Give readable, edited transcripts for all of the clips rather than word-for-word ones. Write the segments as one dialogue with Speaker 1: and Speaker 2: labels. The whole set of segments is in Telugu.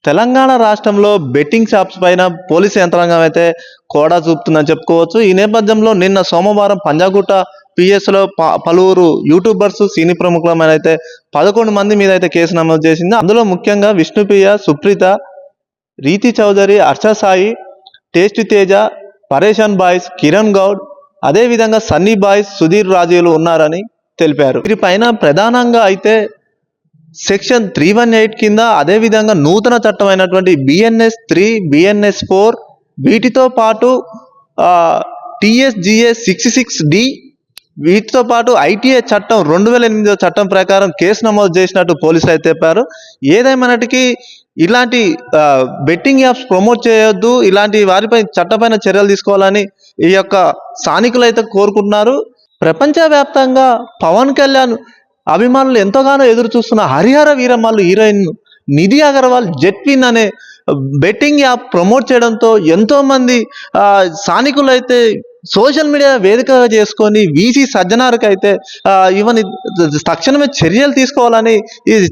Speaker 1: తెలంగాణ రాష్ట్రంలో బెట్టింగ్ షాప్స్ పైన పోలీసు యంత్రాంగం అయితే కోడా చూపుతుందని చెప్పుకోవచ్చు. ఈ నేపథ్యంలో నిన్న సోమవారం పంజాగుట్ట పిఎస్లో పలువురు యూట్యూబర్స్, సినీ ప్రముఖుల మీద అయితే 11 మంది మీద అయితే కేసు నమోదు చేసింది. అందులో ముఖ్యంగా విష్ణుప్రియ, సుప్రీత, రీతి చౌదరి, హర్ష సాయి, టేస్టీ తేజ, పరేషాన్ బాయ్స్, కిరణ్ గౌడ్, అదేవిధంగా సన్నీ బాయ్స్, సుధీర్ రాజులు ఉన్నారని తెలిపారు. వీరిపైన ప్రధానంగా అయితే సెక్షన్ 318 కింద అదేవిధంగా నూతన చట్టమైనటువంటి BNS 3, BNS 4 వీటితో పాటు TSGA 66D వీటితో పాటు ITA చట్టం 2008 చట్టం ప్రకారం కేసు నమోదు చేసినట్టు పోలీసులు అయితే చెప్పారు. ఏదేమైనటికీ ఇలాంటి బెట్టింగ్ యాప్స్ ప్రమోట్ చేయొద్దు, ఇలాంటి వారిపై చట్టపైన చర్యలు తీసుకోవాలని ఈ యొక్క స్థానికులు అయితే కోరుకుంటున్నారు. ప్రపంచవ్యాప్తంగా పవన్ కళ్యాణ్ అభిమానులు ఎంతగానో ఎదురు చూస్తున్న హరిహర వీరమల్లు హీరోయిన్ నిధి అగర్వాల్ జెట్విన్ అనే బెట్టింగ్ యాప్ ప్రమోట్ చేయడంతో ఎంతో మంది స్థానికులు అయితే సోషల్ మీడియా వేదికగా చేసుకొని వీసీ సజ్జనార్కి అయితే ఇవన్నీ తక్షణమే చర్యలు తీసుకోవాలని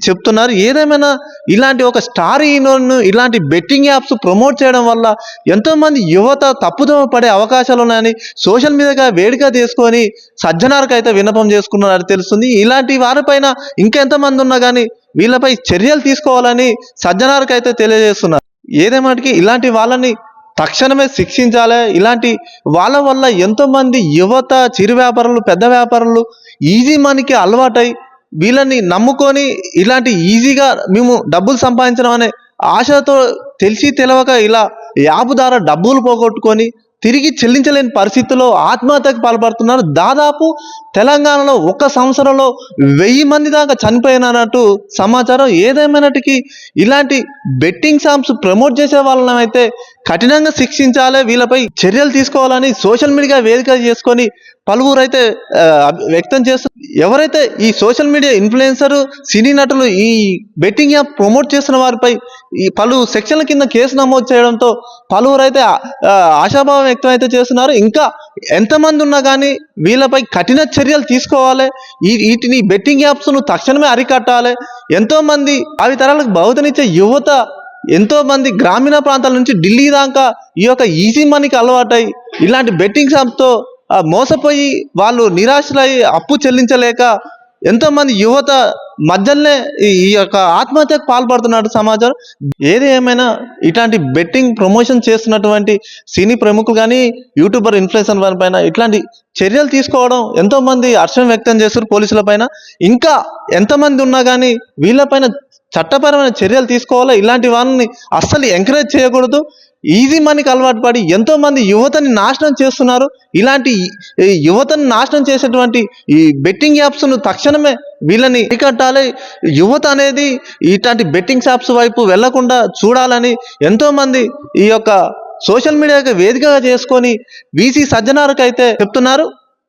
Speaker 1: చెప్తున్నారు. ఏదేమైనా ఇలాంటి ఒక స్టార్ హీరోను ఇలాంటి బెట్టింగ్ యాప్స్ ప్రమోట్ చేయడం వల్ల ఎంతోమంది యువత తప్పుదోవ పడే అవకాశాలు ఉన్నాయని సోషల్ మీడియాగా వేదిక తీసుకొని సజ్జనార్కి అయితే విన్నపం చేసుకున్నారని తెలుస్తుంది. ఇలాంటి వారిపైన ఇంకెంతమంది ఉన్నా కానీ వీళ్ళపై చర్యలు తీసుకోవాలని సజ్జనార్కి అయితే తెలియజేస్తున్నారు. ఏదేమాటికి ఇలాంటి వాళ్ళని తక్షణమే శిక్షించాలి. ఇలాంటి వాళ్ళ వల్ల ఎంతోమంది యువత, చిరు వ్యాపారులు, పెద్ద వ్యాపారులు ఈజీ మనీకి అలవాటై వీళ్ళని నమ్ముకొని ఇలాంటి ఈజీగా మేము డబ్బులు సంపాదించడం అనే ఆశతో తెలిసి తెలవక ఇలా యాప్ ద్వారా డబ్బులు పోగొట్టుకొని తిరిగి చెల్లించలేని పరిస్థితుల్లో ఆత్మహత్యకు పాల్పడుతున్నారు. దాదాపు తెలంగాణలో ఒక సంవత్సరంలో 1000 మంది దాకా చనిపోయినట్టు సమాచారం. ఏదేమైనటికీ ఇలాంటి బెట్టింగ్ షాప్స్ ప్రమోట్ చేసే వాళ్ళని అయితే కఠినంగా శిక్షించాలి, వీళ్ళపై చర్యలు తీసుకోవాలని సోషల్ మీడియా వేదిక చేసుకొని పలువురు అయితే వ్యక్తం చేస్తారు. ఎవరైతే ఈ సోషల్ మీడియా ఇన్ఫ్లుయెన్సర్, సినీ నటులు ఈ బెట్టింగ్ యాప్ ప్రమోట్ చేస్తున్న వారిపై ఈ పలు సెక్షన్ల కింద కేసు నమోదు చేయడంతో పలువురు అయితే ఆశాభావం వ్యక్తం అయితే చేస్తున్నారు. ఇంకా ఎంతమంది ఉన్నా కానీ వీళ్ళపై కఠిన చర్యలు తీసుకోవాలి. వీటిని బెట్టింగ్ యాప్స్ను తక్షణమే అరికట్టాలి. ఎంతోమంది భావితరాలకు భవితనిచ్చే యువత ఎంతో మంది గ్రామీణ ప్రాంతాల నుంచి ఢిల్లీ దాకా ఈ యొక్క ఈజీ మనీకి అలవాటై ఇలాంటి బెట్టింగ్ షాప్తో మోసపోయి వాళ్ళు నిరాశలై అప్పు చెల్లించలేక ఎంతోమంది యువత మధ్యలోనే ఈ యొక్క ఆత్మహత్యకు పాల్పడుతున్నట్టు సమాచారం. ఏది ఏమైనా ఇట్లాంటి బెట్టింగ్ ప్రమోషన్ చేస్తున్నటువంటి సినీ ప్రముఖులు కానీ యూట్యూబర్ ఇన్ఫ్లుయెన్సర్ వారి పైన ఇట్లాంటి చర్యలు తీసుకోవడం ఎంతోమంది హర్షం వ్యక్తం చేస్తారు పోలీసుల పైన. ఇంకా ఎంతమంది ఉన్నా కానీ వీళ్ళపైన చట్టపరమైన చర్యలు తీసుకోవాలి. ఇలాంటి వారిని అస్సలు ఎంకరేజ్ చేయకూడదు. ఈజీ మనీకి అలవాటు పడి ఎంతోమంది యువతని నాశనం చేస్తున్నారు. ఇలాంటి యువతని నాశనం చేసేటువంటి ఈ బెట్టింగ్ యాప్స్ను తక్షణమే వీళ్ళని అరికట్టాలి. యువత అనేది ఇట్లాంటి బెట్టింగ్ షాప్స్ వైపు వెళ్లకుండా చూడాలని ఎంతోమంది ఈ యొక్క సోషల్ మీడియాకి వేదికగా చేసుకొని వీసీ సజ్జనార్కి అయితే చెప్తున్నారు.